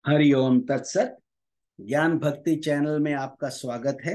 हरिओम तत्सत। ज्ञान भक्ति चैनल में आपका स्वागत है।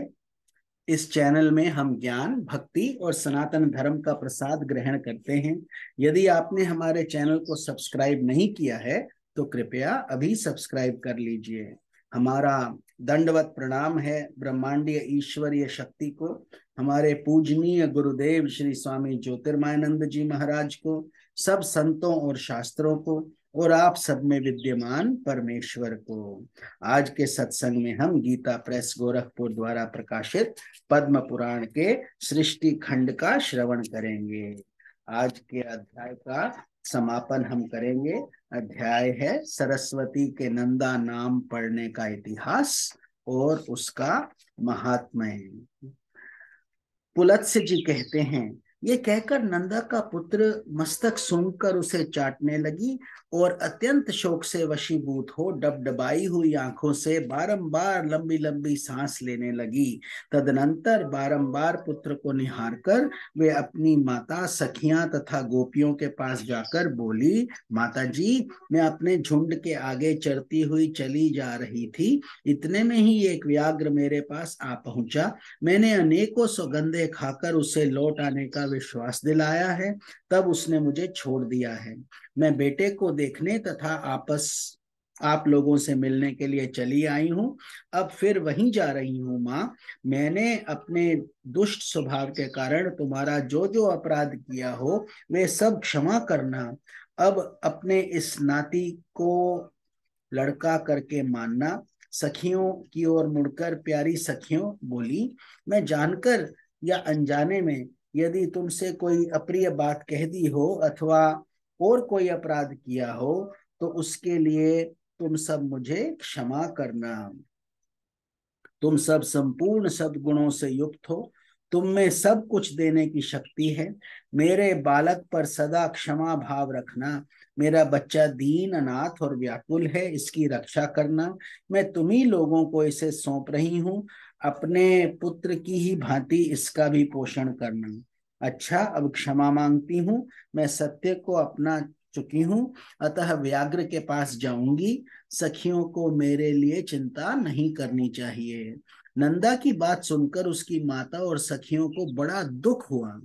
इस चैनल में हम ज्ञान भक्ति और सनातन धर्म का प्रसाद ग्रहण करते हैं। यदि आपने हमारे चैनल को सब्सक्राइब नहीं किया है तो कृपया अभी सब्सक्राइब कर लीजिए। हमारा दंडवत प्रणाम है ब्रह्मांडीय ईश्वरीय शक्ति को, हमारे पूजनीय गुरुदेव श्री स्वामी ज्योतिर्मयानंद जी महाराज को, सब संतों और शास्त्रों को, और आप सब में विद्यमान परमेश्वर को। आज के सत्संग में हम गीता प्रेस गोरखपुर द्वारा प्रकाशित पद्म पुराण के सृष्टि खंड का श्रवण करेंगे। आज के अध्याय का समापन हम करेंगे। अध्याय है सरस्वती के नंदा नाम पढ़ने का इतिहास और उसका महात्म्य। पुलत्स्य जी कहते हैं, ये कहकर नंदा का पुत्र मस्तक सूंघकर उसे चाटने लगी और अत्यंत शोक से वशीभूत हो डबडबाई हुई आंखों से बारंबार लंबी लंबी सांस लेने लगी। तदनंतर बारंबार पुत्र को निहार कर वे अपनी माता सखियां तथा गोपियों के पास जाकर बोली, माता जी, मैं अपने झुंड के आगे चरती हुई चली जा रही थी। इतने में ही एक व्याघ्र मेरे पास आ पहुंचा। मैंने अनेकों सौगंधे खाकर उसे लौट आने का विश्वास दिलाया है, तब उसने मुझे छोड़ दिया है। मैं बेटे को देखने तथा आप लोगों से मिलने के लिए चली आई हूँ। अब फिर वहीं जा रही हूँ। माँ, मैंने अपने दुष्ट स्वभाव के कारण तुम्हारा जो जो अपराध किया हो वे सब क्षमा करना। अब अपने इस नाती को लड़का करके मानना। सखियों की ओर मुड़कर प्यारी सखियों बोली, मैं जानकर या अनजाने में यदि तुमसे कोई अप्रिय बात कह दी हो अथवा और कोई अपराध किया हो तो उसके लिए तुम सब मुझे क्षमा करना। तुम सब संपूर्ण सद्गुणों से युक्त हो, तुम में सब कुछ देने की शक्ति है। मेरे बालक पर सदा क्षमा भाव रखना। मेरा बच्चा दीन अनाथ और व्याकुल है, इसकी रक्षा करना। मैं तुम्ही लोगों को इसे सौंप रही हूँ, अपने पुत्र की ही भांति इसका भी पोषण करना। अच्छा, अब क्षमा मांगती हूँ, मैं सत्य को अपना चुकी हूँ, अतः व्याघ्र के पास जाऊंगी। सखियों को मेरे लिए चिंता नहीं करनी चाहिए। नंदा की बात सुनकर उसकी माता और सखियों को बड़ा दुख हुआ।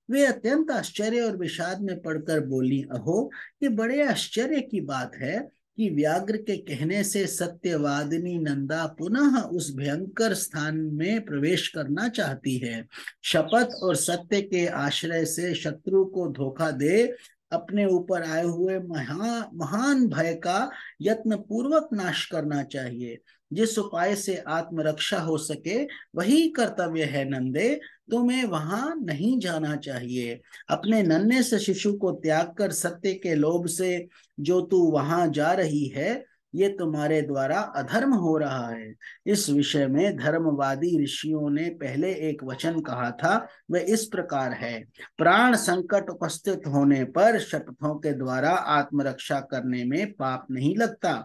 वे अत्यंत आश्चर्य और विषाद में पड़कर बोली, अहो, ये बड़े आश्चर्य की बात है कि व्याघ्र के कहने से सत्यवादिनी नंदा पुनः उस भयंकर स्थान में प्रवेश करना चाहती है। शपथ और सत्य के आश्रय से शत्रु को धोखा दे अपने ऊपर आए हुए महान भय का यत्न पूर्वक नाश करना चाहिए। जिस उपाय से आत्मरक्षा हो सके वही कर्तव्य है नंदे, तुम्हें वहां नहीं जाना चाहिए। अपने नन्हे से शिशु को त्याग कर सत्य के लोभ से जो तू वहां जा रही है, ये तुम्हारे द्वारा अधर्म हो रहा है। इस विषय में धर्मवादी ऋषियों ने पहले एक वचन कहा था, वह इस प्रकार है, प्राण संकट उपस्थित होने पर शपथों के द्वारा आत्मरक्षा करने में पाप नहीं लगता।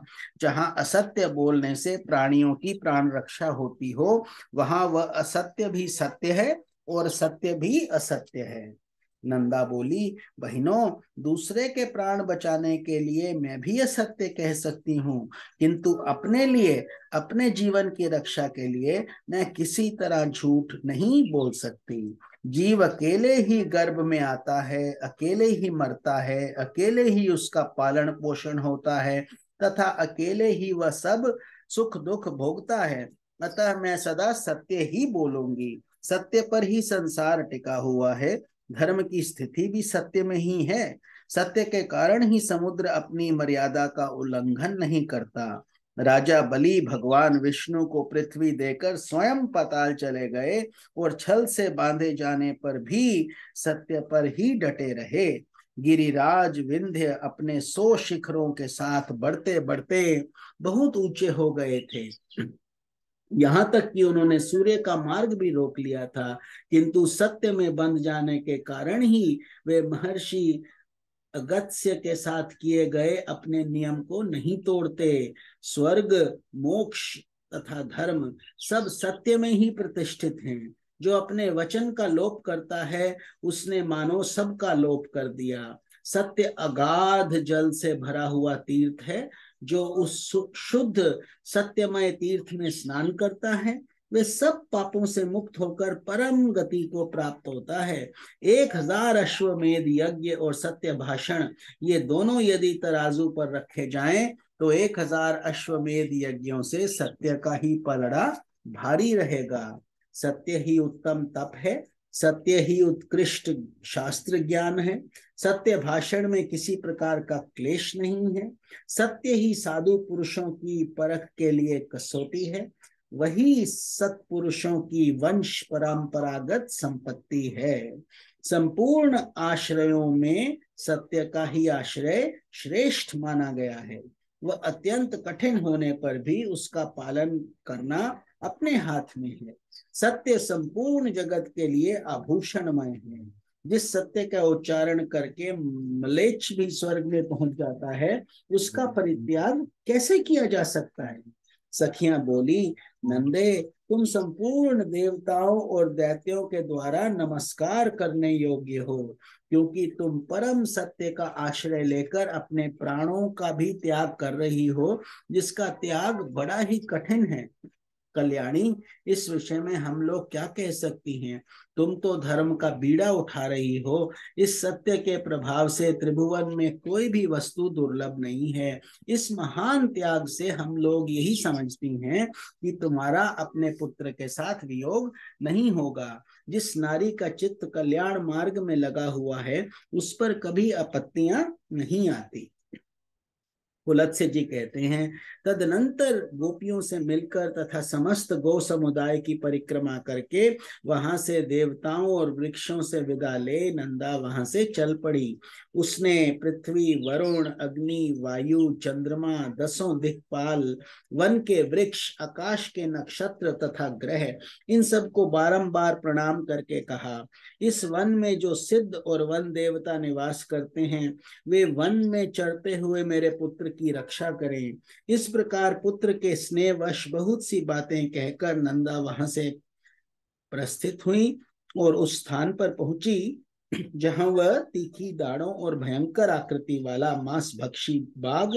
जहां असत्य बोलने से प्राणियों की प्राण रक्षा होती हो, वहां वह असत्य भी सत्य है और सत्य भी असत्य है। नंदा बोली, बहनों, दूसरे के प्राण बचाने के लिए मैं भी असत्य कह सकती हूँ, किंतु अपने लिए, अपने जीवन की रक्षा के लिए मैं किसी तरह झूठ नहीं बोल सकती। जीव अकेले ही गर्भ में आता है, अकेले ही मरता है, अकेले ही उसका पालन पोषण होता है तथा अकेले ही वह सब सुख दुख भोगता है। अतः मैं सदा सत्य ही बोलूंगी। सत्य पर ही संसार टिका हुआ है। धर्म की स्थिति भी सत्य में ही है। सत्य के कारण ही समुद्र अपनी मर्यादा का उल्लंघन नहीं करता। राजा बलि भगवान विष्णु को पृथ्वी देकर स्वयं पाताल चले गए और छल से बांधे जाने पर भी सत्य पर ही डटे रहे। गिरिराज विंध्य अपने 100 शिखरों के साथ बढ़ते बढ़ते बहुत ऊंचे हो गए थे। यहां तक कि उन्होंने सूर्य का मार्ग भी रोक लिया था, किंतु सत्य में बंध जाने के कारण ही वे महर्षि अगस्त्य के साथ किए गए अपने नियम को नहीं तोड़ते। स्वर्ग, मोक्ष तथा धर्म सब सत्य में ही प्रतिष्ठित हैं। जो अपने वचन का लोप करता है उसने मानो सबका लोप कर दिया। सत्य अगाध जल से भरा हुआ तीर्थ है, जो उस शुद्ध सत्यमय तीर्थ में स्नान करता है वे सब पापों से मुक्त होकर परम गति को प्राप्त होता है। 1000 अश्वमेध यज्ञ और सत्य भाषण ये दोनों यदि तराजू पर रखे जाएं तो 1000 अश्वमेध यज्ञों से सत्य का ही पलड़ा भारी रहेगा। सत्य ही उत्तम तप है, सत्य ही उत्कृष्ट शास्त्र ज्ञान है, सत्य भाषण में किसी प्रकार का क्लेश नहीं है, सत्य ही साधु पुरुषों की परख के लिए कसौटी है, वही सत्पुरुषों की वंश परंपरागत संपत्ति है। संपूर्ण आश्रयों में सत्य का ही आश्रय श्रेष्ठ माना गया है। वह अत्यंत कठिन होने पर भी उसका पालन करना अपने हाथ में है। सत्य संपूर्ण जगत के लिए आभूषणमय है। जिस सत्य का उच्चारण करके म्लेच्छ भी स्वर्ग में पहुंच जाता है उसका परित्याग कैसे किया जा सकता है। सखियां बोली, नंदे तुम संपूर्ण देवताओं और दैत्यों के द्वारा नमस्कार करने योग्य हो, क्योंकि तुम परम सत्य का आश्रय लेकर अपने प्राणों का भी त्याग कर रही हो, जिसका त्याग बड़ा ही कठिन है। कल्याणी, इस विषय में हम लोग क्या कह सकती हैं? तुम तो धर्म का बीड़ा उठा रही हो। इस सत्य के प्रभाव से त्रिभुवन में कोई भी वस्तु दुर्लभ नहीं है। इस महान त्याग से हम लोग यही समझती हैं कि तुम्हारा अपने पुत्र के साथ वियोग नहीं होगा। जिस नारी का चित्त कल्याण मार्ग में लगा हुआ है उस पर कभी आपत्तियां नहीं आती। पुलत्स्य जी कहते हैं, तदनंतर गोपियों से मिलकर तथा समस्त गौ समुदाय की परिक्रमा करके वहां से देवताओं और वृक्षों से विदा ले नंदा वहां से चल पड़ी। उसने पृथ्वी, वरुण, अग्नि, वायु, चंद्रमा, 10 दिक्पाल, वन के वृक्ष, आकाश के नक्षत्र तथा ग्रह, इन सबको बारंबार प्रणाम करके कहा, इस वन में जो सिद्ध और वन देवता निवास करते हैं वे वन में चढ़ते हुए मेरे पुत्र की रक्षा करें। इस प्रकार पुत्र के स्नेहवश बहुत सी बातें कहकर नंदा वहां से प्रस्थित हुई और उस स्थान पर पहुंची जहां वह तीखी दाढ़ों और भयंकर आकृति वाला मांस भक्षी बाघ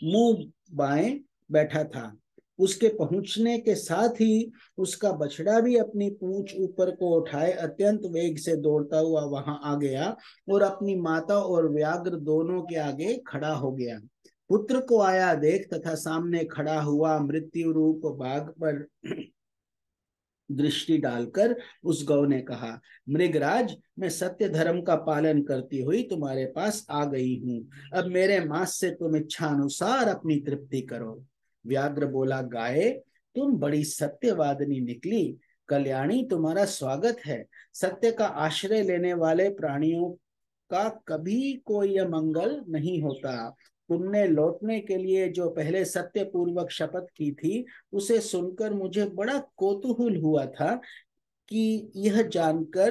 मुंह बाएं बैठा था। उसके पहुंचने के साथ ही उसका बछड़ा भी अपनी पूंछ ऊपर को उठाए अत्यंत वेग से दौड़ता हुआ वहां आ गया और अपनी माता और व्याघ्र दोनों के आगे खड़ा हो गया। पुत्र को आया देख तथा सामने खड़ा हुआ मृत्यु रूप बाघ पर दृष्टि डालकर उस गौ ने कहा, मृगराज, मैं सत्य धर्म का पालन करती हुई तुम्हारे पास आ गई हूँ। अब मेरे मांस से तुम इच्छा अनुसार अपनी तृप्ति करो। व्याघ्र बोला, गाय, तुम बड़ी सत्यवादिनी निकली। कल्याणी, तुम्हारा स्वागत है। सत्य का आश्रय लेने वाले प्राणियों का कभी कोई अमंगल नहीं होता। तुमने लौटने के लिए जो पहले सत्य पूर्वक शपथ की थी उसे सुनकर मुझे बड़ा कौतूहल हुआ था कि यह जानकर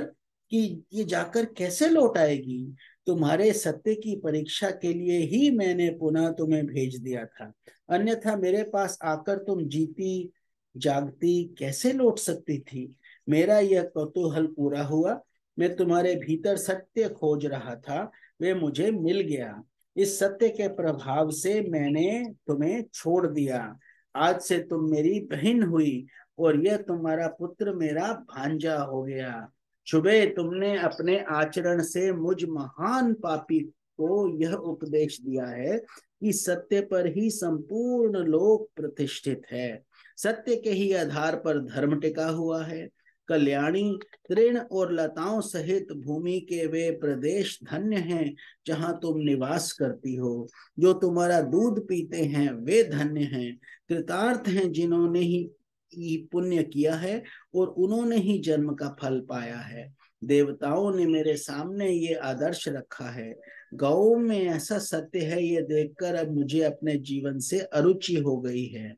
कि ये जाकर कैसे लौट आएगी। तुम्हारे सत्य की परीक्षा के लिए ही मैंने पुनः तुम्हें भेज दिया था, अन्यथा मेरे पास आकर तुम जीती जागती कैसे लौट सकती थी। मेरा यह कौतूहल पूरा हुआ। मैं तुम्हारे भीतर सत्य खोज रहा था, वे मुझे मिल गया। इस सत्य के प्रभाव से मैंने तुम्हें छोड़ दिया। आज से तुम मेरी बहन हुई और यह तुम्हारा पुत्र मेरा भांजा हो गया। शुभे, तुमने अपने आचरण से मुझ महान पापी को यह उपदेश दिया है कि सत्य पर ही संपूर्ण लोक प्रतिष्ठित है। सत्य के ही आधार पर धर्म टिका हुआ है। कल्याणी, तृण और लताओं सहित भूमि के वे प्रदेश धन्य हैं जहां तुम निवास करती हो। जो तुम्हारा दूध पीते हैं वे धन्य हैं। कृतार्थ हैं जिन्होंने ही पुण्य किया है और उन्होंने ही जन्म का फल पाया है। देवताओं ने मेरे सामने ये आदर्श रखा है। गौ में ऐसा सत्य है ये देखकर अब मुझे अपने जीवन से अरुचि हो गई है।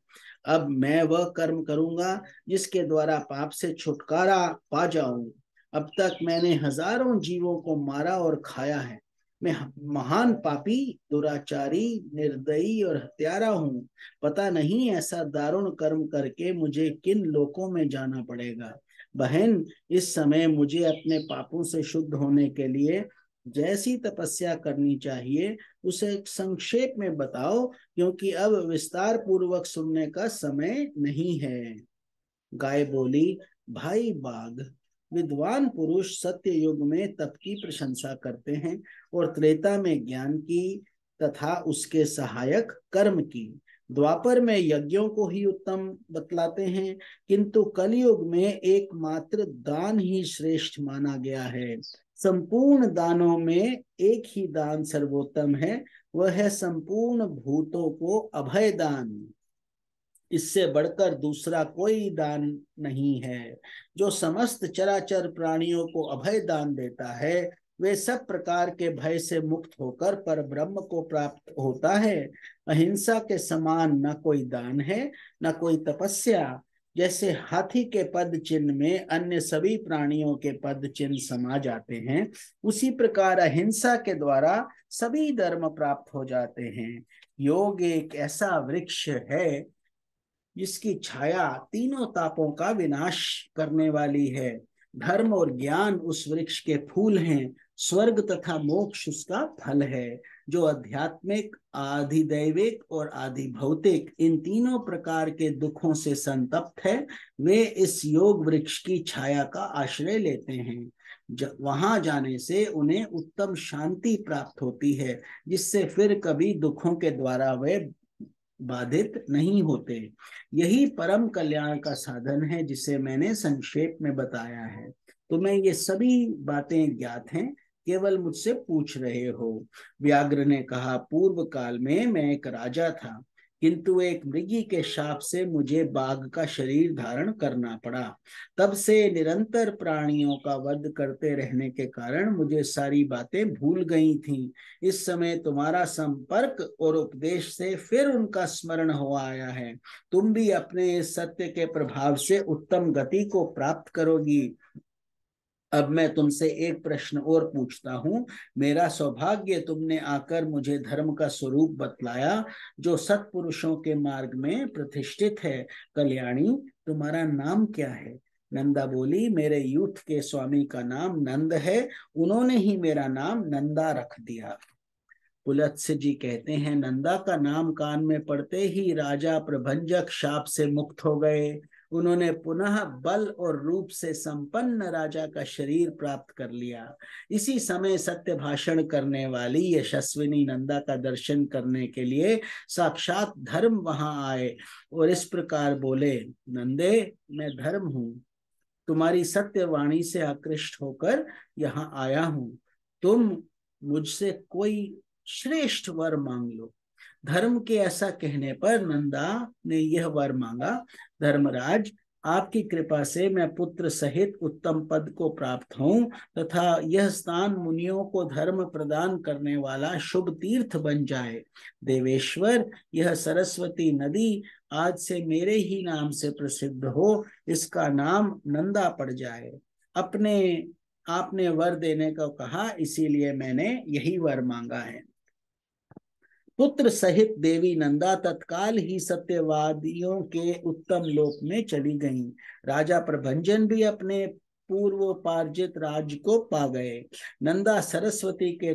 अब मैं वह कर्म करूंगा जिसके द्वारा पाप से छुटकारा पा जाऊं। अब तक मैंने हजारों जीवों को मारा और खाया है। मैं महान पापी, दुराचारी, निर्दयी और हत्यारा हूँ। पता नहीं ऐसा दारुण कर्म करके मुझे किन लोकों में जाना पड़ेगा। बहन, इस समय मुझे अपने पापों से शुद्ध होने के लिए जैसी तपस्या करनी चाहिए उसे संक्षेप में बताओ, क्योंकि अब विस्तार पूर्वक सुनने का समय नहीं है। गाय बोली, भाई बाघ, विद्वान पुरुष सत्य युग में तप की प्रशंसा करते हैं और त्रेता में ज्ञान की तथा उसके सहायक कर्म की, द्वापर में यज्ञों को ही उत्तम बतलाते हैं, किंतु कलयुग में एकमात्र दान ही श्रेष्ठ माना गया है। संपूर्ण दानों में एक ही दान सर्वोत्तम है, वह है संपूर्ण भूतों को अभय दान। इससे बढ़कर दूसरा कोई दान नहीं है। जो समस्त चराचर प्राणियों को अभय दान देता है, वे सब प्रकार के भय से मुक्त होकर पर ब्रह्म को प्राप्त होता है। अहिंसा के समान न कोई दान है, न कोई तपस्या। जैसे हाथी के पद चिन्ह में अन्य सभी प्राणियों के पद चिन्ह समा जाते हैं, उसी प्रकार अहिंसा के द्वारा सभी धर्म प्राप्त हो जाते हैं। योग एक ऐसा वृक्ष है जिसकी छाया तीनों तापों का विनाश करने वाली है। धर्म और ज्ञान उस वृक्ष के फूल हैं, स्वर्ग तथा मोक्ष उसका फल है। जो आध्यात्मिक, आधिदैविक और आधि भौतिक इन तीनों प्रकार के दुखों से संतप्त है, वे इस योग वृक्ष की छाया का आश्रय लेते हैं। वहां जाने से उन्हें उत्तम शांति प्राप्त होती है, जिससे फिर कभी दुखों के द्वारा वे बाधित नहीं होते। यही परम कल्याण का साधन है, जिसे मैंने संक्षेप में बताया है। तुम्हें ये सभी बातें ज्ञात हैं, केवल मुझसे पूछ रहे हो। व्याघ्र ने कहा, पूर्व काल में मैं एक राजा था, किंतु एक मृगी के शाप से मुझे बाघ का शरीर धारण करना पड़ा। तब से निरंतर प्राणियों का वध करते रहने के कारण मुझे सारी बातें भूल गई थीं। इस समय तुम्हारा संपर्क और उपदेश से फिर उनका स्मरण हो आया है। तुम भी अपने इस सत्य के प्रभाव से उत्तम गति को प्राप्त करोगी। अब मैं तुमसे एक प्रश्न और पूछता हूँ। मेरा सौभाग्य तुमने आकर मुझे धर्म का स्वरूप बतलाया, जो सत्पुरुषों के मार्ग में प्रतिष्ठित है। कल्याणी, तुम्हारा नाम क्या है? नंदा बोली, मेरे यूथ के स्वामी का नाम नंद है, उन्होंने ही मेरा नाम नंदा रख दिया। पुलत्स्य जी कहते हैं, नंदा का नाम कान में पड़ते ही राजा प्रभंजक शाप से मुक्त हो गए। उन्होंने पुनः बल और रूप से संपन्न राजा का शरीर प्राप्त कर लिया। इसी समय सत्य भाषण करने वाली यशस्विनी नंदा का दर्शन करने के लिए साक्षात धर्म वहां आए और इस प्रकार बोले, नंदे, मैं धर्म हूँ, तुम्हारी सत्य वाणी से आकृष्ट होकर यहाँ आया हूँ। तुम मुझसे कोई श्रेष्ठ वर मांग लो। धर्म के ऐसा कहने पर नंदा ने यह वर मांगा, धर्मराज, आपकी कृपा से मैं पुत्र सहित उत्तम पद को प्राप्त हूँ तथा यह स्थान मुनियों को धर्म प्रदान करने वाला शुभ तीर्थ बन जाए। देवेश्वर, यह सरस्वती नदी आज से मेरे ही नाम से प्रसिद्ध हो, इसका नाम नंदा पड़ जाए। अपने आपने वर देने को कहा, इसीलिए मैंने यही वर मांगा है। पुत्र सहित देवी नंदा तत्काल ही सत्यवादियों के उत्तम लोक में चली गईं। राजा प्रभंजन भी अपने पूर्वोपार्जित राज्य को पा गए। नंदा सरस्वती के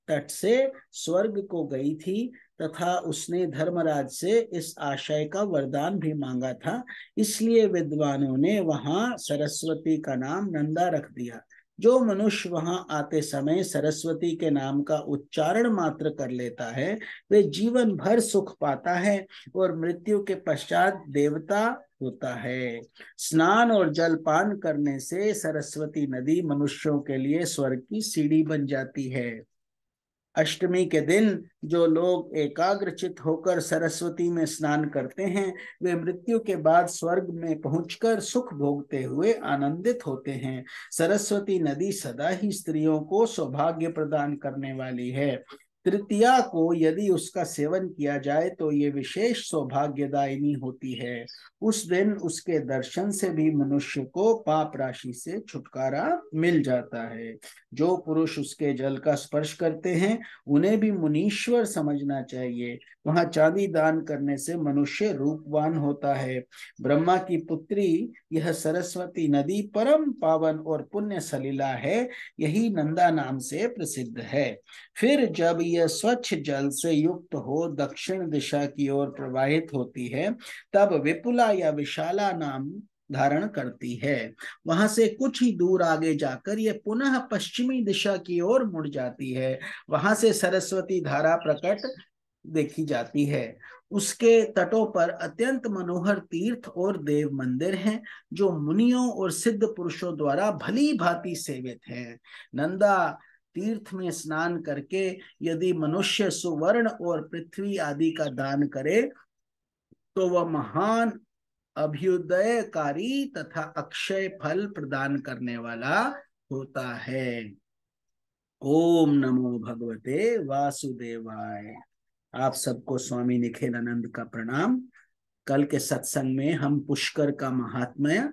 तट से स्वर्ग को गई थी तथा उसने धर्मराज से इस आशय का वरदान भी मांगा था, इसलिए विद्वानों ने वहां सरस्वती का नाम नंदा रख दिया। जो मनुष्य वहां आते समय सरस्वती के नाम का उच्चारण मात्र कर लेता है, वे जीवन भर सुख पाता है और मृत्यु के पश्चात देवता होता है। स्नान और जलपान करने से सरस्वती नदी मनुष्यों के लिए स्वर्ग की सीढ़ी बन जाती है। अष्टमी के दिन जो लोग एकाग्रचित होकर सरस्वती में स्नान करते हैं, वे मृत्यु के बाद स्वर्ग में पहुंचकर सुख भोगते हुए आनंदित होते हैं। सरस्वती नदी सदा ही स्त्रियों को सौभाग्य प्रदान करने वाली है। तृतीया को यदि उसका सेवन किया जाए तो ये विशेष सौभाग्यदायिनी होती है। उस दिन उसके दर्शन से भी मनुष्य को पाप राशि से छुटकारा मिल जाता है। जो पुरुष उसके जल का स्पर्श करते हैं उन्हें भी मुनीश्वर समझना चाहिए। वहां चांदी दान करने से मनुष्य रूपवान होता है। ब्रह्मा की पुत्री यह सरस्वती नदी परम पावन और पुण्य सलिला है। यही नंदा नाम से प्रसिद्ध है। फिर जब यह स्वच्छ जल से युक्त हो दक्षिण दिशा की ओर प्रवाहित होती है तब विपुला या विशाला नाम धारण करती है। वहां से कुछ ही दूर आगे जाकर यह पुनः पश्चिमी दिशा की ओर मुड़ जाती है। वहां से सरस्वती धारा प्रकट देखी जाती है। उसके तटों पर अत्यंत मनोहर तीर्थ और देव मंदिर हैं जो मुनियों और सिद्ध पुरुषों द्वारा भली भांति सेवित हैं। नंदा तीर्थ में स्नान करके यदि मनुष्य सुवर्ण और पृथ्वी आदि का दान करे तो वह महान अभ्युदयकारी तथा अक्षय फल प्रदान करने वाला होता है। ओम नमो भगवते वासुदेवाय। आप सबको स्वामी निखिलानंद का प्रणाम। कल के सत्संग में हम पुष्कर का महात्म्य,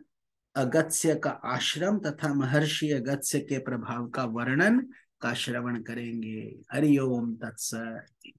अगस्त्य का आश्रम तथा महर्षि अगस्त्य के प्रभाव का वर्णन का श्रवण करेंगे। हरि ओम तत्सत।